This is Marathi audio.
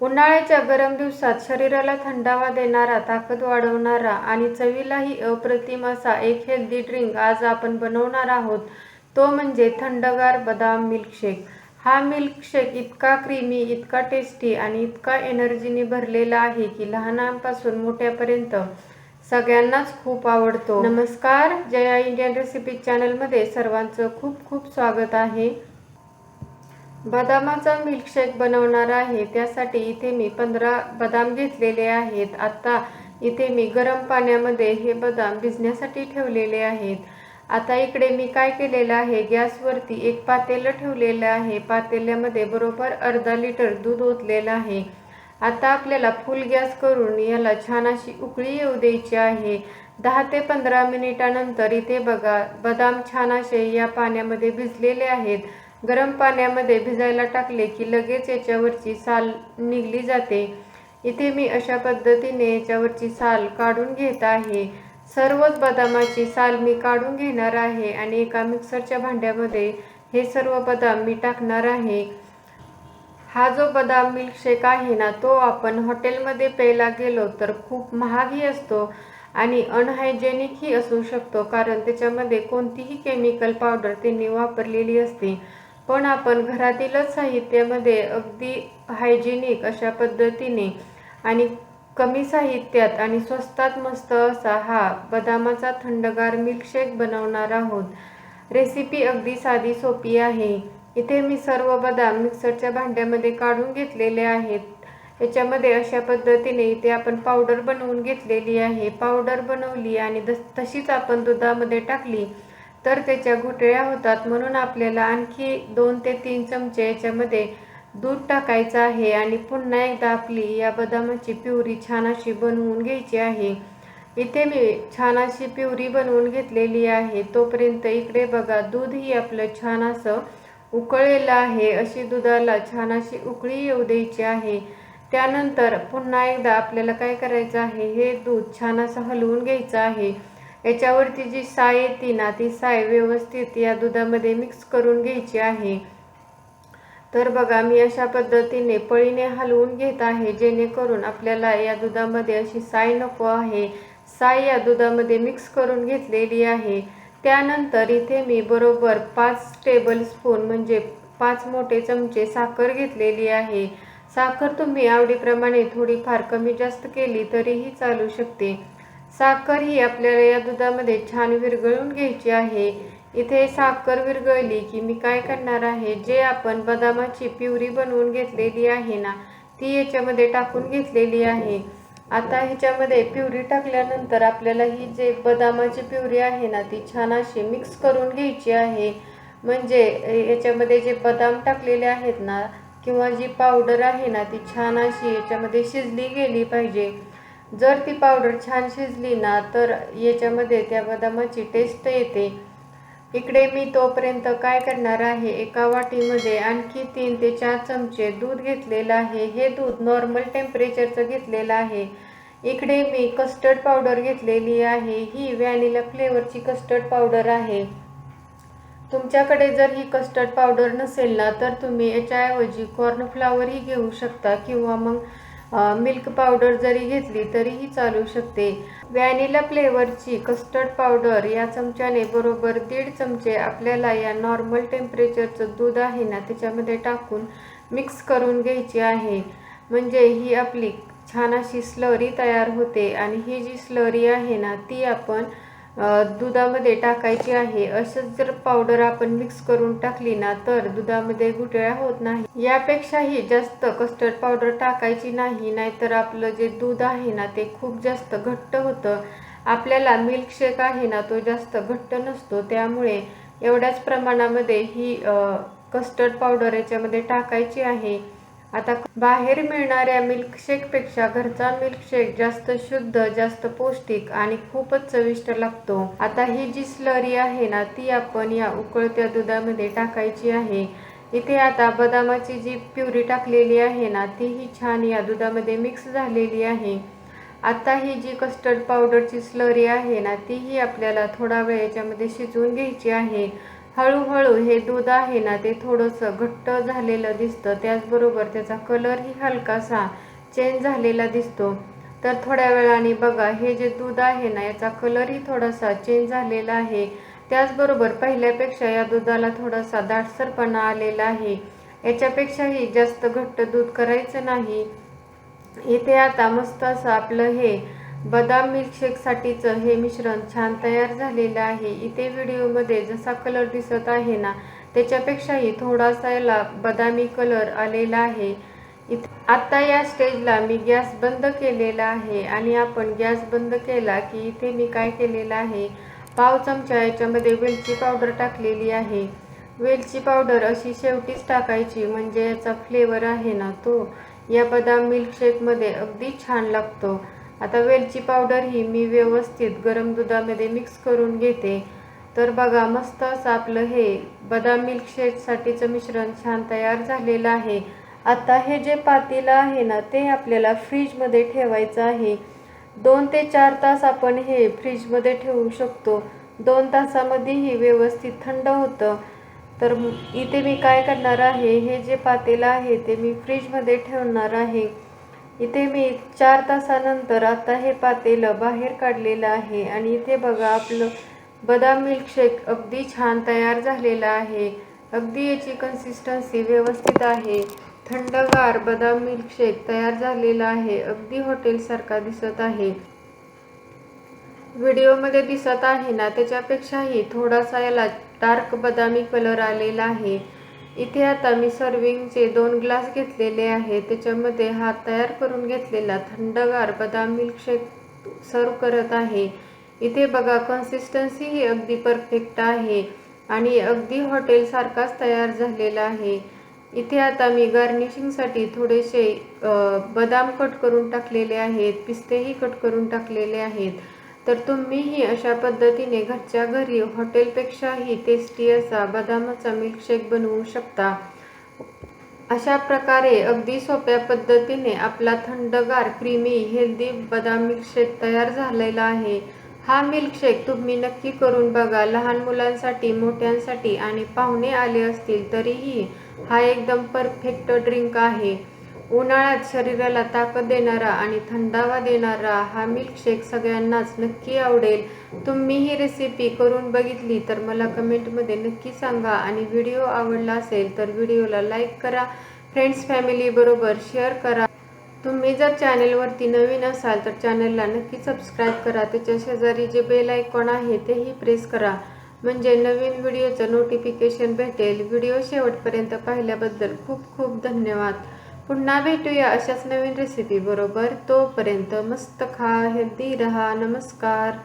उन्हाळ्याच्या गरम दिवसात शरीराला थंडावा देणारा, ताकद वाढवणारा आणि चवीलाही अप्रतिम असा एक हेल्दी ड्रिंक आज आपण बनवणार आहोत. तो म्हणजे थंडगार बदाम मिल्कशेक. हा मिल्कशेक इतका क्रीमी, इतका टेस्टी आणि इतका एनर्जीने भरलेला आहे की लहानांपासून मोठ्यापर्यंत सगळ्यांनाच खूप आवडतो. नमस्कार, जया इंडियन रेसिपी चॅनलमध्ये सर्वांचं खूप खूप स्वागत आहे. बदामाचा मिल्कशेक बनवणार आहे. त्यासाठी इथे मी 15 बदाम घेतलेले आहेत. आता इथे मी गरम पाण्यामध्ये हे बदाम भिजण्यासाठी ठेवलेले आहेत. आता इकडे मी काय केलेलं आहे, गॅसवरती एक पातेलं ठेवलेलं आहे. पातेल्यामध्ये बरोबर अर्धा लिटर दूध ओतलेलं आहे. आता आपल्याला फुल गॅस करून याला छान अशी उकळी येऊ द्यायची आहे. 10 ते 15 मिनिटानंतर इथे बघा, बदाम छान असे या पाण्यामध्ये भिजलेले आहेत. गरम पाण्यामध्ये भिजायला टाकले की लगेच याच्यावरची साल निघली जाते. इथे मी अशा पद्धतीने याच्यावरची साल काढून घेत आहे. सर्वच बदामाची साल मी काढून घेणार आहे आणि एका मिक्सरच्या भांड्यामध्ये हे सर्व बदाम मी टाकणार आहे. हा जो बदाम मिल्कशेक आहे ना, तो आपण हॉटेलमध्ये प्यायला गेलो तर खूप महागही असतो आणि अनहायजेनिकही असू शकतो, कारण त्याच्यामध्ये कोणतीही केमिकल पावडर त्यांनी वापरलेली असते. पण आपण घरातीलच साहित्यामध्ये अगदी हायजेनिक अशा पद्धतीने आणि कमी साहित्यात आणि स्वस्तात मस्त असा हा बदामाचा थंडगार मिल्कशेक बनवणार आहोत. रेसिपी अगदी साधी सोपी आहे. इथे मी सर्व बदाम मिक्सरच्या भांड्यामध्ये काढून घेतलेले आहेत. याच्यामध्ये अशा पद्धतीने इथे आपण पावडर बनवून घेतलेली आहे. पावडर बनवली आणि तशीच आपण दुधामध्ये टाकली तर त्याच्या गुठळ्या होतात, म्हणून आपल्याला आणखी 2 ते 3 चमचे याच्यामध्ये दूध टाकायचं आहे आणि पुन्हा एकदा आपली या बदामाची प्युरी छान अशी बनवून घ्यायची आहे. इथे मी छान अशी प्युरी बनवून घेतलेली आहे. तोपर्यंत इकडे बघा, दूधही आपलं छान असं उकळलेलं आहे. अशी दुधाला छान अशी उकळी येऊ द्यायची आहे. त्यानंतर पुन्हा एकदा आपल्याला काय करायचं आहे, हे दूध छान असं हलवून घ्यायचं आहे. याच्यावरती जी साय येते ना, ती साय व्यवस्थित या दुधामध्ये मिक्स करून घ्यायची आहे. तर बघा, मी अशा पद्धतीने पळीने हलवून घेत आहे, जेणेकरून आपल्याला या दुधामध्ये अशी साय नको आहे. साय या दुधामध्ये मिक्स करून घेतलेली आहे. त्यानंतर इथे मी बरोबर 5 टेबलस्पून म्हणजे 5 मोठे चमचे साखर घेतलेली आहे. साखर तुम्ही आवडीप्रमाणे थोडीफार कमी जास्त केली तरीही चालू शकते. साखर ही आपल्याला या दुधामध्ये छान विरघळून घ्यायची आहे. इथे साखर विरघळली की मी काय करणार आहे, जे आपण बदामाची प्युरी बनवून घेतलेली आहे ना, ती याच्यामध्ये टाकून घेतलेली आहे. आता ह्याच्यामध्ये प्युरी टाकल्यानंतर आपल्याला ही जे बदामाची प्युरी आहे ना, ती छान अशी मिक्स करून घ्यायची आहे. म्हणजे याच्यामध्ये जे बदाम टाकलेले आहेत ना, किंवा जी पावडर आहे ना, ती छान अशी याच्यामध्ये शिजली गेली पाहिजे. जर ती पावडर छान शिजली ना, तर याच्यामध्ये त्या बदामाची टेस्ट येते. इकडे मी तोपर्यंत काय करणार आहे, एका वाटीमध्ये आणखी 3 ते 4 चमचे दूध घेतलेलं आहे. हे दूध नॉर्मल टेम्परेचरचं घेतलेलं आहे. इकडे मी कस्टर्ड पावडर घेतलेली आहे. ही व्हॅनिला फ्लेवरची कस्टर्ड पावडर आहे. तुमच्याकडे जर ही कस्टर्ड पावडर नसेल ना, तर तुम्ही याच्याऐवजी कॉर्नफ्लॉवरही घेऊ शकता किंवा मग मिल्क पावडर जरी घेतली तरीही चालू शकते. व्हॅनिला फ्लेवरची कस्टर्ड पावडर या चमच्याने बरोबर 1.5 चमचे आपल्याला या नॉर्मल टेम्परेचरचं दूध आहे ना, त्याच्यामध्ये टाकून मिक्स करून घ्यायची आहे. म्हणजे ही आपली छान अशी स्लरी तयार होते आणि ही जी स्लरी आहे ना, ती आपण दुधामध्ये टाकायची आहे. असंच जर पावडर आपण मिक्स करून टाकली ना, तर दुधामध्ये गुठळ्या होत नाही. यापेक्षाही जास्त कस्टर्ड पावडर टाकायची नाही, नाहीतर आपलं जे दूध आहे ना, ते खूप जास्त घट्ट होतं. आपल्याला मिल्कशेक आहे ना, तो जास्त घट्ट नसतो. त्यामुळे एवढ्याच प्रमाणामध्ये ही कस्टर्ड पावडर याच्यामध्ये टाकायची आहे. आता बाहेर मिळणाऱ्या मिल्कशेकपेक्षा घरचा मिल्कशेक जास्त शुद्ध, जास्त पौष्टिक आणि खूपच चविष्ट लागतो. आता ही जी स्लरी आहे ना, ती आपण या उकळत्या दुधामध्ये टाकायची आहे. इथे आता बदामाची जी प्युरी टाकलेली आहे ना, तीही छान या दुधामध्ये मिक्स झालेली आहे. आता ही जी कस्टर्ड पावडरची स्लरी आहे ना, तीही आपल्याला थोडा वेळ याच्यामध्ये शिजवून घ्यायची आहे. हळूहळू हे दूध आहे ना ते थोडंसं घट्ट झालेलं दिसतं, त्याचबरोबर त्याचा कलरही हलकासा चेंज झालेला दिसतो. तर थोड्या वेळाने बघा हे जे दूध आहे ना याचा कलरही थोडासा चेंज झालेला आहे. त्याचबरोबर पहिल्यापेक्षा या दुधाला थोडासा दाटसरपणा आलेला आहे. याच्यापेक्षाही जास्त घट्ट दूध करायचं नाही. इथे आता मस्त असं आपलं हे बदाम मिल्कशेकसाठीचं हे मिश्रण छान तयार झालेलं आहे. इथे व्हिडिओमध्ये जसा कलर दिसत आहे ना त्याच्यापेक्षाही थोडासा याला बदामी कलर आलेला आहे. आता या स्टेजला मी गॅस बंद केलेला आहे आणि आपण गॅस बंद केला की इथे मी काय केलेलं आहे, पाव चमचा याच्यामध्ये वेलची पावडर टाकलेली आहे. वेलची पावडर अशी शेवटीच टाकायची, म्हणजे याचा फ्लेवर आहे ना तो या बदाम मिल्कशेकमध्ये अगदी छान लागतो. आता वेलची पावडर ही मी व्यवस्थित गरम दुधामध्ये मिक्स करून घेते. तर बघा मस्त असं आपलं हे बदाम मिल्कशेकसाठीचं मिश्रण छान तयार झालेलं आहे. आता हे जे पातेलं आहे ना ते आपल्याला फ्रीजमध्ये ठेवायचं आहे. 2 ते 4 तास आपण हे फ्रीजमध्ये ठेवू शकतो. 2 तासामध्येही व्यवस्थित थंड होतं. तर इथे मी काय करणार आहे, हे जे पातेलं आहे ते मी फ्रीजमध्ये ठेवणार आहे. इथे मी 4 तासानंतर आता हे पातेलं बाहेर काढलेलं आहे आणि इथे बघा आपलं बदाम मिल्कशेक अगदी छान तयार झालेलं आहे. अगदी याची कन्सिस्टन्सी व्यवस्थित आहे. थंडगार बदाम मिल्कशेक तयार झालेला आहे. अगदी हॉटेलसारखा दिसत आहे. व्हिडिओमध्ये दिसत आहे ना त्याच्यापेक्षाही थोडासा याला डार्क बदामी कलर आलेला आहे. इथे आता मी सर्विंगचे 2 ग्लास घेतलेले आहेत. त्याच्यामध्ये हा तयार करून घेतलेला थंडगार बदाम मिल्कशेक सर्व करत आहे. इथे बघा कन्सिस्टन्सी ही अगदी परफेक्ट आहे आणि अगदी हॉटेलसारखाच तयार झालेला आहे. इथे आता मी गार्निशिंगसाठी थोडेसे बदाम कट करून टाकलेले आहेत, पिस्तेही कट करून टाकलेले आहेत. तर तुम्हीही अशा पद्धतीने घरच्या घरी हॉटेलपेक्षाही टेस्टी असा बदामाचा मिल्कशेक बनवू शकता. अशा प्रकारे अगदी सोप्या पद्धतीने आपला थंडगार क्रीमी हेल्दी बदाम मिल्कशेक तयार झालेला आहे. हा मिल्कशेक तुम्ही नक्की करून बघा. लहान मुलांसाठी, मोठ्यांसाठी आणि पाहुणे आले असतील तरीही हा एकदम परफेक्ट ड्रिंक आहे. उन्हाळ्यात शरीराला ताकद देणारा आणि थंडावा देणारा हा मिल्कशेक सगळ्यांनाच नक्की आवडेल. तुम्ही ही रेसिपी करून बघितली तर मला कमेंटमध्ये नक्की सांगा आणि व्हिडिओ आवडला असेल तर व्हिडिओला लाईक करा, फ्रेंड्स फॅमिलीबरोबर शेअर करा. तुम्ही जर चॅनलवरती नवीन असाल तर चॅनलला नक्की सबस्क्राईब करा. त्याच्या शेजारी जे बेल आयकॉन आहे तेही प्रेस करा, म्हणजे नवीन व्हिडिओचं नोटिफिकेशन भेटेल. व्हिडिओ शेवटपर्यंत पाहिल्याबद्दल खूप खूप धन्यवाद. पुन्हा भेटूया अशाच नवीन रेसिपी बरोबर. तोपर्यंत मस्त खा, हेल्दी रहा. नमस्कार.